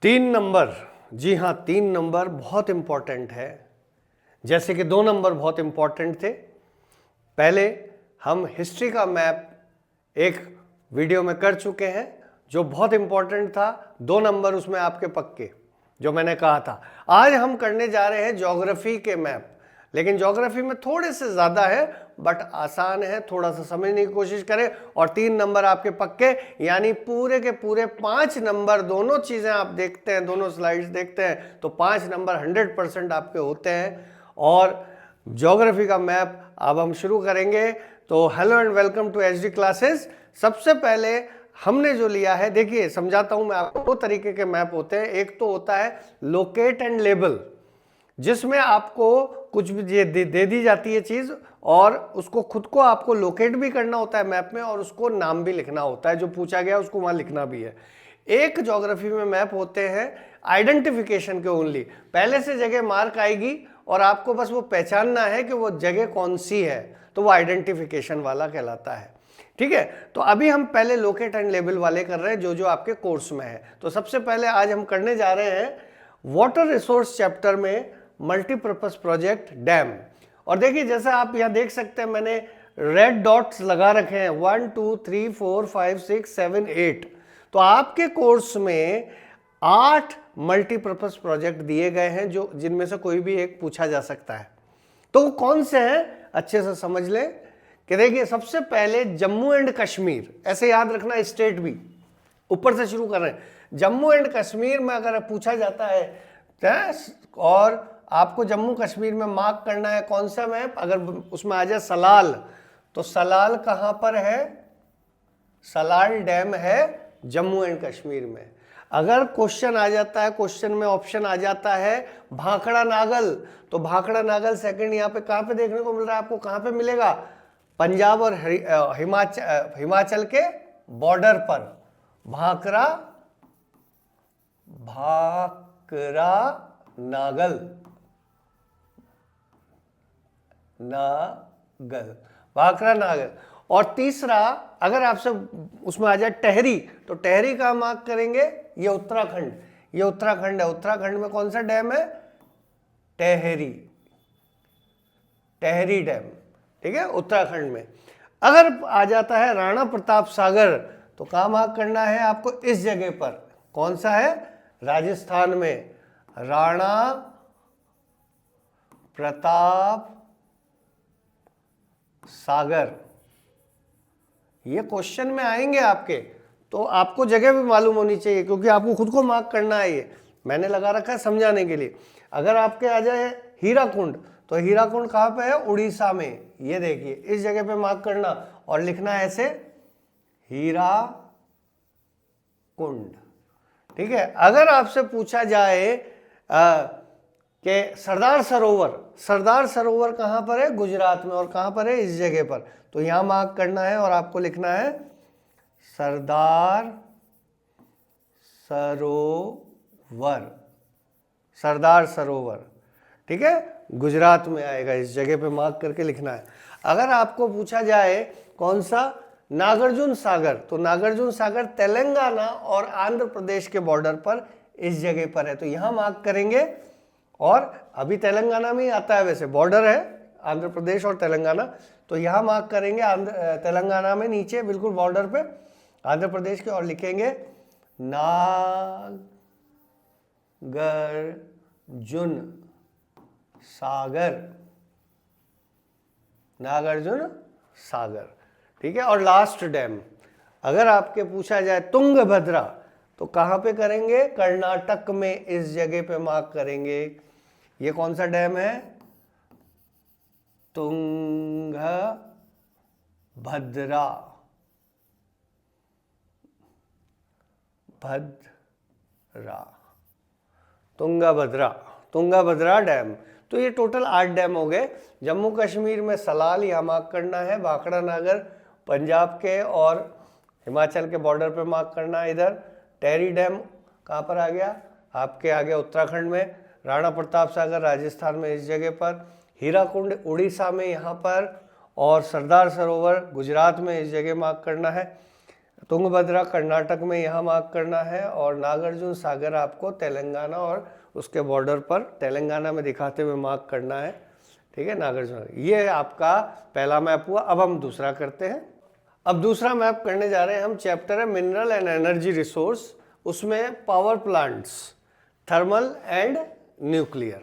3 number, जी हाँ 3 number बहुत important है। जैसे कि 2 नंबर बहुत इंपॉर्टेंट थे। पहले हम हिस्ट्री का मैप एक वीडियो में कर चुके हैं जो बहुत इंपॉर्टेंट था। 2 नंबर उसमें आपके पक्के, जो मैंने कहा था। आज हम करने जा रहे हैं ज्योग्राफी के मैप, लेकिन ज्योग्राफी में थोड़े से ज्यादा है बट आसान है, थोड़ा सा समझने की कोशिश करें। और 3 नंबर आपके पक्के, यानी पूरे के पूरे 5 नंबर। दोनों चीजें आप देखते हैं, दोनों स्लाइड्स देखते हैं तो 5 नंबर 100% आपके होते हैं। और ज्योग्राफी का मैप अब हम शुरू करेंगे। तो hello and welcome to HD classes. सबसे पहले हमने जो लिया है, देखिए समझाता हूं मैं आपको। 2 तरीके के मैप होते हैं। एक तो होता है लोकेट एंड लेबल, जिसमें आपको कुछ भी दे दी जाती है चीज और उसको खुद को आपको लोकेट भी करना होता है मैप में, और उसको नाम भी लिखना होता है, जो पूछा गया उसको वहां लिखना भी है। एक ज्योग्राफी में मैप होते हैं आइडेंटिफिकेशन के ओनली। पहले से जगह मार्क आएगी और आपको बस वो पहचानना है कि वो जगह कौन सी है, तो वो आइडेंटिफिकेशन वाला कहलाता है। ठीक है, तो अभी हम पहले लोकेट एंड लेबल वाले कर रहे हैं, जो जो आपके कोर्स में है। तो सबसे पहले आज हम करने जा रहे हैं वाटर रिसोर्स चैप्टर में मल्टीपर्पज प्रोजेक्ट डैम। और देखिए जैसे आप यहां देख सकते हैं, मैंने रेड डॉट्स लगा रखे हैं 1 2 3 4 5 6 7 8। तो आपके कोर्स में 8 मल्टीपर्पज प्रोजेक्ट दिए गए हैं, जो जिनमें से कोई भी एक पूछा जा सकता है। तो वो कौन से हैं अच्छे से समझ लें कि देखिए सबसे पहले जम्मू एंड कश्मीर, ऐसे याद रखना, स्टेट भी ऊपर से शुरू कर रहे हैं। जम्मू एंड कश्मीर में अगर पूछा जाता है और आपको जम्मू कश्मीर में मार्क करना है कौन सा मैप, अगर उसमें आ जाए सलाल, तो सलाल कहां पर है? सलाल डैम है जम्मू एंड कश्मीर में। अगर क्वेश्चन आ जाता है, क्वेश्चन में ऑप्शन आ जाता है भाखड़ा नागल, तो भाखड़ा नागल सेकंड यहां पे कहां पे देखने को मिल रहा है आपको? कहां पे मिलेगा? पंजाब और हिमाचल के बॉर्डर पर। भाखड़ा नागल, भाखड़ा नागल। और तीसरा, अगर आपसे उसमें आ जाए टहरी, तो टहरी का मार्क करेंगे, ये उत्तराखंड, ये उत्तराखंड है। उत्तराखंड में कौन सा डैम है? टहरी, टहरी डैम। ठीक है, उत्तराखंड में। अगर आ जाता है राणा प्रताप सागर, तो कहां मार्क करना है आपको? इस जगह पर। कौन सा है? राजस्थान में राणा प्रताप सागर। ये क्वेश्चन में आएंगे आपके, तो आपको जगह भी मालूम होनी चाहिए, क्योंकि आपको खुद को मार्क करना है। ये मैंने लगा रखा है समझाने के लिए। अगर आपके आ जाए हीराकुंड, तो हीराकुंड कहां पे है? उड़ीसा में। ये देखिए इस जगह पे मार्क करना और लिखना है ऐसे, हीराकुंड। ठीक है, अगर आपसे पूछा जाए कि सरदार सरोवर, सरदार सरोवर कहां पर है? गुजरात में। और कहां पर है? इस जगह पर। तो यहां मार्क करना है और आपको लिखना है सरदार सरोवर, सरदार सरोवर। ठीक है, गुजरात में आएगा, इस जगह पे मार्क करके लिखना है। अगर आपको पूछा जाए कौन सा? नागार्जुन सागर, तो नागार्जुन सागर तेलंगाना और आंध्र प्रदेश के बॉर्डर पर इस जगह पर है, तो यहां मार्क करेंगे। और अभी तेलंगाना में ही आता है, वैसे बॉर्डर है आंध्र प्रदेश और तेलंगाना, तो यहां मार्क करेंगे तेलंगाना में नीचे बिल्कुल बॉर्डर पे आंध्र प्रदेश के, और लिखेंगे नागार्जुन सागर, नागार्जुन सागर। ठीक है, और लास्ट डैम, अगर आपके पूछा जाए तुंगभद्रा, तो कहां पे करेंगे? कर्नाटक में, इस जगह पे मार्क करेंगे। ये कौन सा डैम है? तुंगभद्रा, तुंगभद्रा, तुंगभद्रा डैम। तो ये टोटल 8 डैम हो गए। जम्मू कश्मीर में सलाल, यहाँ मार्क करना है। भाखड़ा नागर पंजाब के और हिमाचल के बॉर्डर पे मार्क करना है। इधर टहरी डैम कहाँ पर आ गया? आपके आ गया उत्तराखंड में। राणा प्रताप सागर राजस्थान में, इस जगह पर। हीराकुंड उड़ीसा में यहाँ पर, और सरदार सरोवर गुजरात में, इस जगह मार्क करना है। तुंगभद्रा कर्नाटक में यहाँ मार्क करना है, और नागार्जुन सागर आपको तेलंगाना और उसके बॉर्डर पर तेलंगाना में दिखाते हुए मार्क करना है। ठीक है, नागार्जुन, ये आपका पहला मैप हुआ। अब हम दूसरा करते हैं। अब दूसरा मैप करने जा रहे हैं हम, चैप्टर है मिनरल एंड एनर्जी रिसोर्स, उसमें power plants, thermal and nuclear.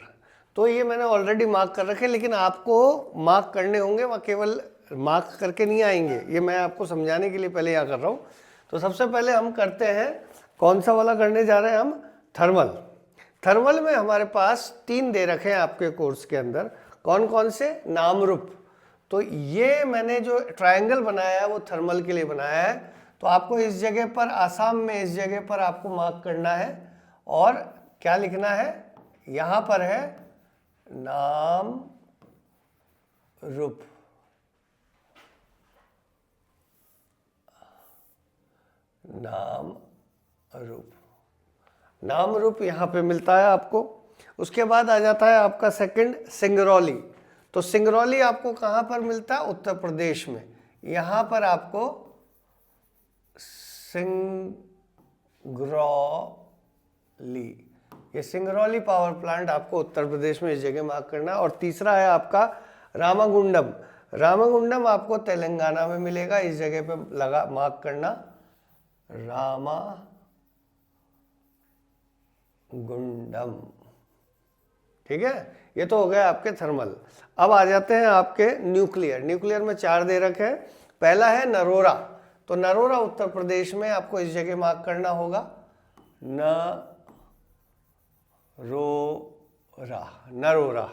तो ये मैंने ऑलरेडी मार्क कर रखे, लेकिन आपको मार्क करने होंगे, वह केवल मार्क करके नहीं आएंगे, ये मैं आपको समझाने के लिए पहले यहाँ कर रहा हूँ। तो सबसे पहले हम करते हैं, कौन सा वाला करने जा रहे हैं हम, थर्मल। थर्मल में हमारे पास 3 दे रखे हैं आपके कोर्स के अंदर। कौन कौन से, नामरूप। तो ये मैंने जो ट्रायंगल बनाया है वो थर्मल के लिए बनाया है। तो आपको इस जगह पर, आसाम में इस जगह पर आपको मार्क करना है, और क्या लिखना है, यहाँ पर है नाम रूप। नाम रूप, नाम रूप यहाँ पे मिलता है आपको। उसके बाद आ जाता है आपका सेकंड, सिंगरौली। तो सिंगरौली आपको कहाँ पर मिलता है, उत्तर प्रदेश में। यहाँ पर आपको सिंगरौली, ये सिंगरौली पावर प्लांट आपको उत्तर प्रदेश में इस जगह मार्क करना है। और तीसरा है आपका रामागुंडम। रामागुंडम आपको तेलंगाना में मिलेगा, इस जगह पे लगा मार्क करना, रामागुंडम। ठीक है, ये तो हो गया आपके थर्मल। अब आ जाते हैं आपके न्यूक्लियर। न्यूक्लियर में 4 दे रखे हैं। पहला है नरोरा। तो नरोरा उत्तर प्रदेश में आपको इस जगह मार्क करना होगा, नरोरा,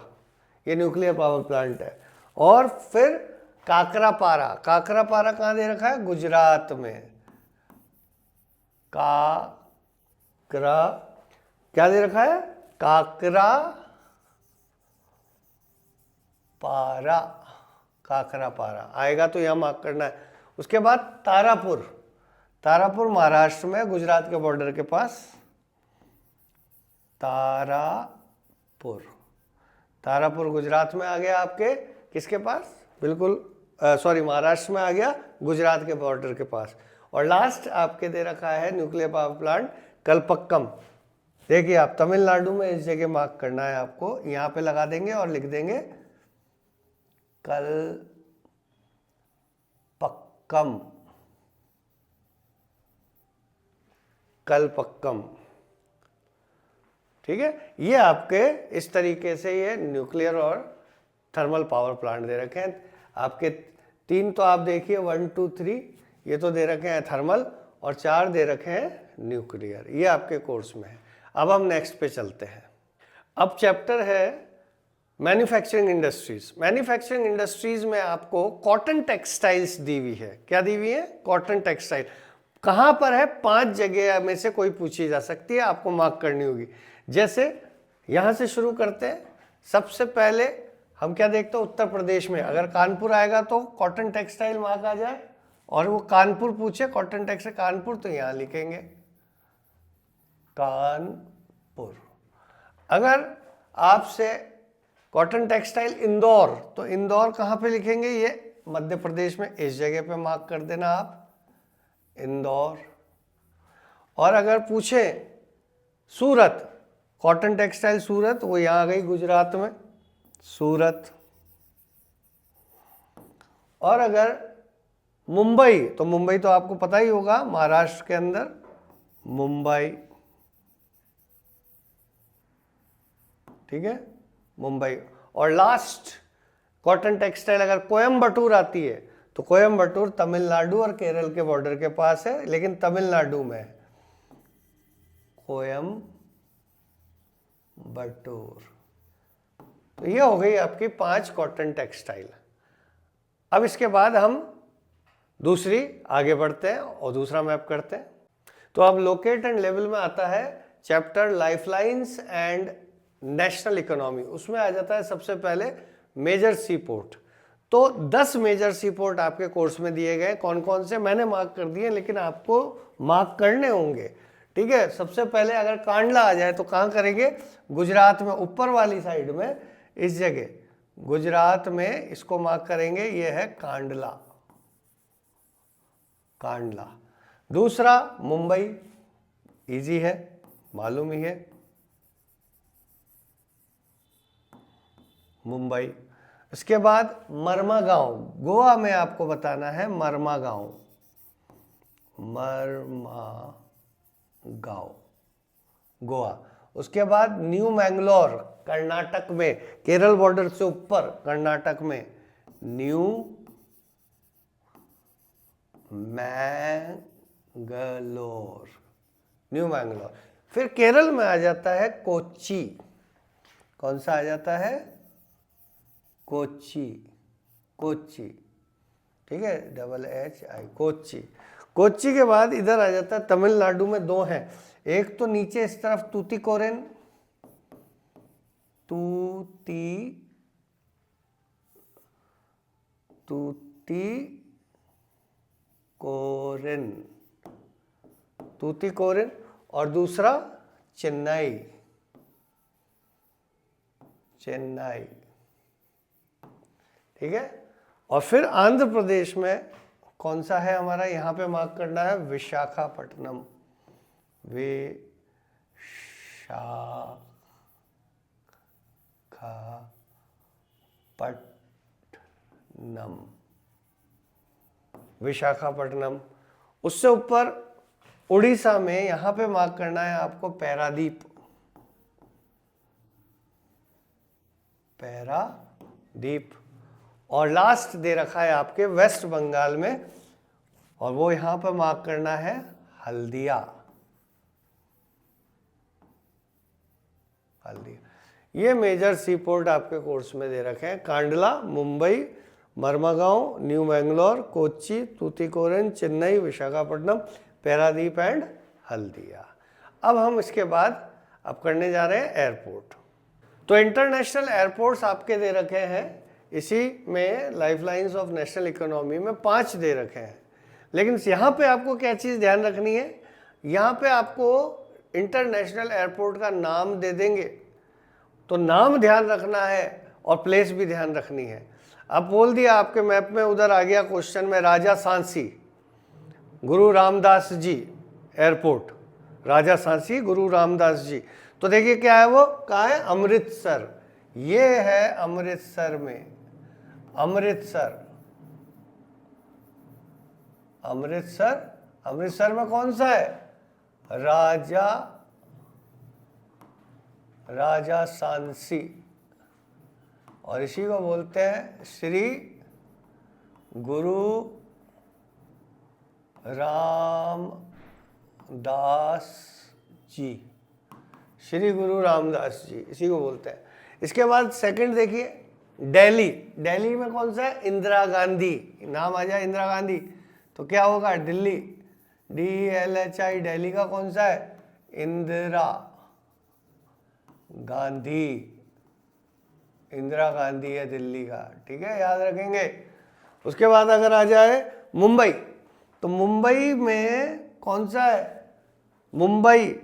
ये न्यूक्लियर पावर प्लांट है। और फिर काकरापारा। काकरापारा कहाँ दे रखा है, गुजरात में। क्या दे रखा है, काकरापारा आएगा तो यहां मार्क करना है। उसके बाद तारापुर। तारापुर महाराष्ट्र में, गुजरात के बॉर्डर के पास। तारापुर गुजरात में आ गया आपके, किसके पास, बिल्कुल सॉरी, महाराष्ट्र में आ गया, गुजरात के बॉर्डर के पास। और लास्ट आपके दे रखा है न्यूक्लियर पावर प्लांट कलपक्कम। देखिए आप, तमिलनाडु में इस जगह मार्क करना है आपको, यहाँ पे लगा देंगे और लिख देंगे कलपक्कम। ठीक है, ये आपके इस तरीके से ये न्यूक्लियर और थर्मल पावर प्लांट दे रखे हैं आपके। 3 तो आप देखिए, 1 2 3, ये तो दे रखे हैं थर्मल, और 4 दे रखे हैं न्यूक्लियर। ये आपके कोर्स में है। अब हम नेक्स्ट पे चलते हैं। अब चैप्टर है मैन्युफैक्चरिंग इंडस्ट्रीज। मैन्युफैक्चरिंग इंडस्ट्रीज में आपको कॉटन टेक्सटाइल्स दी हुई है। क्या दी हुई है, कॉटन टेक्सटाइल। कहां पर है, 5 जगह में से कोई पूछी जा सकती है, आपको मार्क करनी होगी। जैसे यहां से शुरू करते हैं। सबसे पहले हम क्या देखते हैं, उत्तर प्रदेश में अगर कानपुर आएगा तो कॉटन टेक्सटाइल मार्क आ जाए, और वो कानपुर पूछे, कॉटन टेक्सटाइल कानपुर, तो यहां लिखेंगे कानपुर। अगर आपसे कॉटन टेक्सटाइल इंदौर, तो इंदौर कहाँ पे लिखेंगे, ये मध्य प्रदेश में, इस जगह पे मार्क कर देना आप, इंदौर। और अगर पूछे सूरत, कॉटन टेक्सटाइल सूरत, वो यहाँ आ गई गुजरात में, सूरत। और अगर मुंबई, तो मुंबई तो आपको पता ही होगा, महाराष्ट्र के अंदर मुंबई। ठीक है, मुंबई। और लास्ट कॉटन टेक्सटाइल अगर कोयम्बटूर आती है, तो कोयम्बटूर तमिलनाडु और केरल के बॉर्डर के पास है, लेकिन तमिलनाडु में है, कोयम्बटूर। तो ये हो गई आपकी 5 कॉटन टेक्सटाइल। अब इसके बाद हम दूसरी आगे बढ़ते हैं और दूसरा मैप करते हैं। तो अब लोकेट एंड लेवल में आता है chapter lifelines and national economy. उसमें आ जाता है सबसे पहले मेजर सी पोर्ट। तो 10 मेजर सी पोर्ट आपके कोर्स में दिए गए। कौन कौन से मैंने मार्क कर दिए, लेकिन आपको मार्क करने होंगे। ठीक है, सबसे पहले अगर कांडला आ जाए तो कहाँ करेंगे, गुजरात में, ऊपर वाली साइड में, इस जगह गुजरात में इसको मार्क करेंगे, ये है कांडला। कांडला। दूसरा मुंबई, इजी है, मालूम ही है, मुंबई। इसके बाद मर्मागांव, गोवा में आपको बताना है मर्मागांव, मर्मागांव गोवा। उसके बाद न्यू मैंगलोर कर्नाटक में, केरल बॉर्डर से ऊपर कर्नाटक में, न्यू मैंगलोर, न्यू मैंगलोर। फिर केरल में आ जाता है कोच्चि, कौन सा आ जाता है, कोच्चि, कोच्चि, ठीक है, HI, कोच्चि। कोच्चि के बाद इधर आ जाता है, तमिलनाडु में दो हैं, एक तो नीचे इस तरफ तूतीकोरिन, तूतीकोरिन, और दूसरा चेन्नई, चेन्नई, ठीक है। और फिर आंध्र प्रदेश में कौन सा है हमारा, यहां पे मार्क करना है विशाखापट्टनम, विशाखापट्टनम, विशाखापट्टनम। उससे ऊपर उड़ीसा में यहां पे मार्क करना है आपको पैरादीप, पैरादीप। और लास्ट दे रखा है आपके वेस्ट बंगाल में, और वो यहां पर मार्क करना है हल्दिया, हल्दिया। ये मेजर सी पोर्ट आपके कोर्स में दे रखे हैं, कांडला, मुंबई, मर्मागांव, न्यू मैंगलोर, कोच्चि, तूतीकोरिन, चेन्नई, विशाखापट्टनम, पैरादीप एंड हल्दिया। अब हम इसके बाद अब करने जा रहे हैं एयरपोर्ट। तो इंटरनेशनल एयरपोर्ट्स आपके दे रखे हैं, इसी में लाइफलाइंस ऑफ नेशनल इकोनॉमी में 5 दे रखे हैं। लेकिन यहाँ पे आपको क्या चीज़ ध्यान रखनी है, यहाँ पे आपको इंटरनेशनल एयरपोर्ट का नाम दे देंगे, तो नाम ध्यान रखना है और प्लेस भी ध्यान रखनी है। अब बोल दिया आपके मैप में, उधर आ गया क्वेश्चन में राजा सांसी गुरु रामदास जी एयरपोर्ट, राजा सांसी गुरु रामदास जी, तो देखिए क्या है वो, कहाँ है, अमृतसर, ये है अमृतसर में, अमृतसर, अमृतसर, अमृतसर में कौन सा है, राजा सांसी, और इसी को बोलते हैं श्री गुरु रामदास जी, श्री गुरु रामदास जी, इसी को बोलते हैं। इसके बाद सेकंड देखिए दिल्ली, दिल्ली में कौन सा है, इंदिरा गांधी, नाम आ जाए इंदिरा गांधी तो क्या होगा, दिल्ली, DLHI, दिल्ली का कौन सा है, इंदिरा गांधी, इंदिरा गांधी है दिल्ली का, ठीक है, याद रखेंगे। उसके बाद अगर आ जाए मुंबई, तो मुंबई में कौन सा है, मुंबई,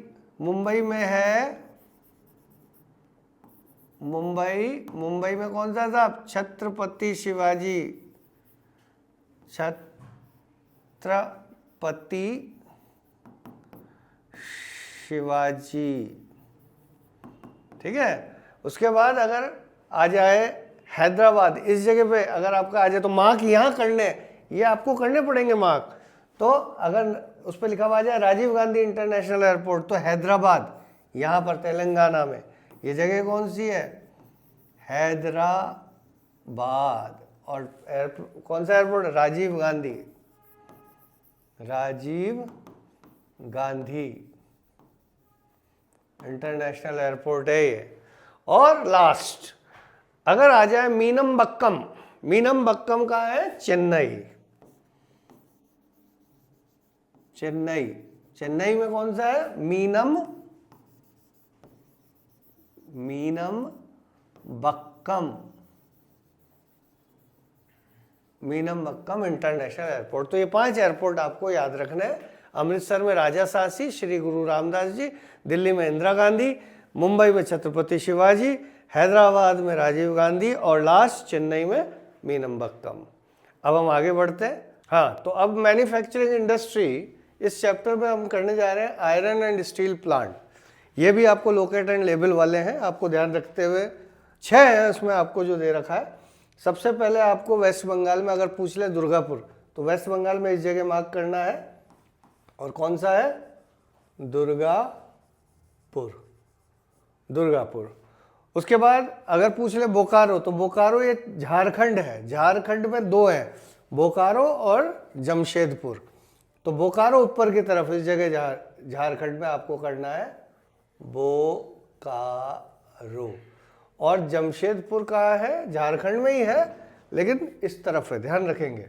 मुंबई में है, मुंबई में कौन सा था, छत्रपति शिवाजी, छत्रपति शिवाजी, ठीक है। उसके बाद अगर आ जाए हैदराबाद, इस जगह पे अगर आपका आ जाए तो मार्क यहाँ करने, ये आपको करने पड़ेंगे मार्क। तो अगर उस पर लिखा हुआ आ जाए राजीव गांधी इंटरनेशनल एयरपोर्ट, तो हैदराबाद, यहाँ पर तेलंगाना में, ये जगह कौन सी है, हैदराबाद। और कौन सा airport, Rajiv Gandhi, Rajiv Gandhi international airport है ये। और लास्ट अगर आ जाए मीनमबक्कम, मीनमबक्कम कहाँ है, चेन्नई, चेन्नई, चेन्नई में कौन सा है, मीनमबक्कम इंटरनेशनल एयरपोर्ट। तो ये 5 एयरपोर्ट आपको याद रखना है। अमृतसर में राजा सांसी श्री गुरु रामदास जी, दिल्ली में इंदिरा गांधी, मुंबई में छत्रपति शिवाजी, हैदराबाद में राजीव गांधी, और लास्ट चेन्नई में मीनमबक्कम। अब हम आगे बढ़ते हैं। हाँ, तो अब मैन्युफैक्चरिंग इंडस्ट्री इस चैप्टर में हम करने जा रहे हैं आयरन एंड स्टील प्लांट। ये भी आपको लोकेट एंड लेबल वाले हैं, आपको ध्यान रखते हुए 6 हैं उसमें आपको जो दे रखा है। सबसे पहले आपको वेस्ट बंगाल में अगर पूछ ले दुर्गापुर, तो वेस्ट बंगाल में इस जगह मार्क करना है। और कौन सा है? दुर्गापुर, दुर्गापुर। उसके बाद अगर पूछ ले बोकारो, तो बोकारो ये झारखंड है, झारखंड में 2 है, बोकारो और जमशेदपुर। तो बोकारो ऊपर की तरफ इस जगह झारखंड में आपको करना है बोकारो। और जमशेदपुर कहाँ है? झारखंड में ही है लेकिन इस तरफ है, ध्यान रखेंगे,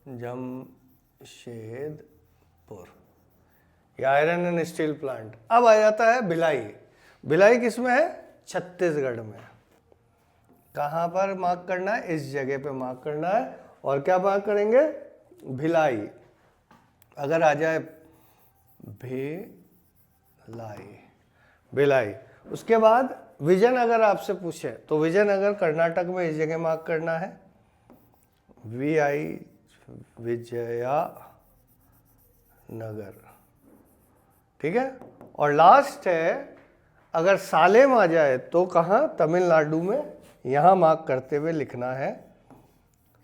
जमशेदपुर। ये आयरन एंड स्टील प्लांट। अब आ जाता है भिलाई। भिलाई किसमें है? छत्तीसगढ़ में। कहाँ पर मार्क करना है? इस जगह पे मार्क करना है। और क्या मार्क करेंगे? भिलाई। अगर आ जाए भिलाई, भिलाई। उसके बाद विजयनगर आपसे पूछे, तो विजयनगर कर्नाटक में इस जगह मार्क करना है, VI, विजया नगर। ठीक है। और लास्ट है, अगर सालेम आ जाए तो कहाँ? तमिलनाडु में, यहां मार्क करते हुए लिखना है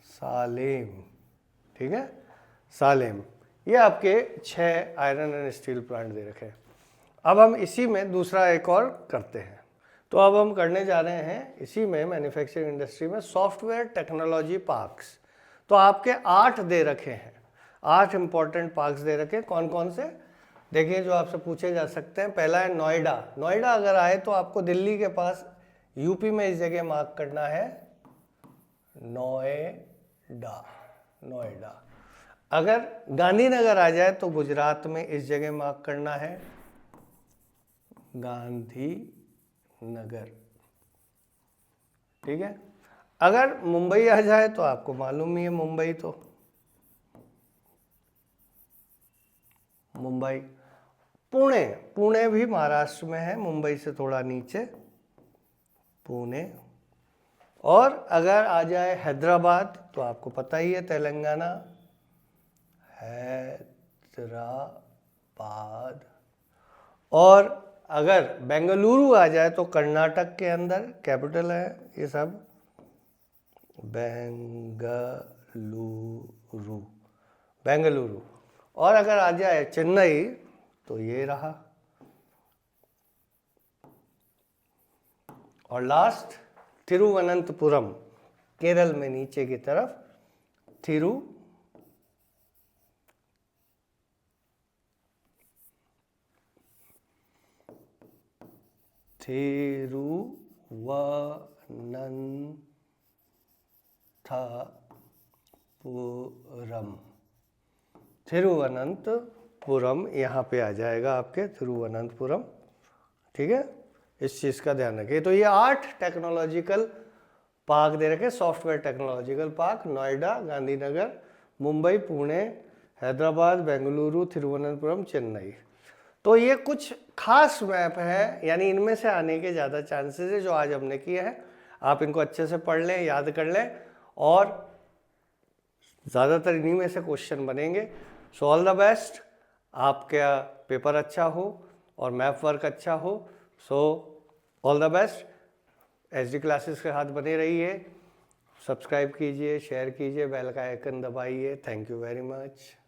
सालेम। ठीक है, सालेम। ये आपके 6 आयरन एंड स्टील प्लांट दे रखे हैं। अब हम इसी में दूसरा एक और करते हैं। तो अब हम करने जा रहे हैं इसी में मैन्युफैक्चरिंग इंडस्ट्री में सॉफ्टवेयर टेक्नोलॉजी पार्क्स। तो आपके 8 दे रखे हैं, 8 इंपॉर्टेंट पार्क्स दे रखे हैं। कौन कौन से? देखिए, जो आपसे पूछे जा सकते हैं। पहला है नोएडा। नोएडा अगर आए तो आपको दिल्ली के पास यूपी में इस जगह मार्क करना है नोएडा, नोएडा। अगर गांधीनगर आ जाए तो गुजरात में इस जगह मार्क करना है गांधीनगर। ठीक है। अगर मुंबई आ जाए तो आपको मालूम ही है, मुंबई तो मुंबई। पुणे, पुणे भी महाराष्ट्र में है, मुंबई से थोड़ा नीचे, पुणे। और अगर आ जाए हैदराबाद तो आपको पता ही है, तेलंगाना, हैदराबाद। और अगर बेंगलुरु आ जाए तो कर्नाटक के अंदर, कैपिटल है ये सब, बेंगलुरु, बेंगलुरु। और अगर आ जाए चेन्नई तो ये रहा। और लास्ट तिरुवनंतपुरम, केरल में नीचे की तरफ, तिरुवनंतपुरम, तिरुवनंतपुरम यहाँ पे आ जाएगा आपके, तिरुवनंतपुरम। ठीक है, इस चीज़ का ध्यान रखिए। तो ये 8 टेक्नोलॉजिकल पार्क दे रखे, software technological park. Noida, Gandhinagar, Mumbai, Pune, Hyderabad, Bengaluru, Thiruvananthapuram, Chennai. तो ये कुछ खास मैप है, यानी इनमें से आने के ज़्यादा चांसेस है जो आज हमने किए हैं। आप इनको अच्छे से पढ़ लें, याद कर लें, और ज़्यादातर इन्हीं में से क्वेश्चन बनेंगे। सो ऑल द बेस्ट, आपका पेपर अच्छा हो और मैप वर्क अच्छा हो। So all the best. SD classes के साथ बने रहिए, सब्सक्राइब कीजिए, शेयर कीजिए, बेल का आइकन दबाइए। Thank you very much.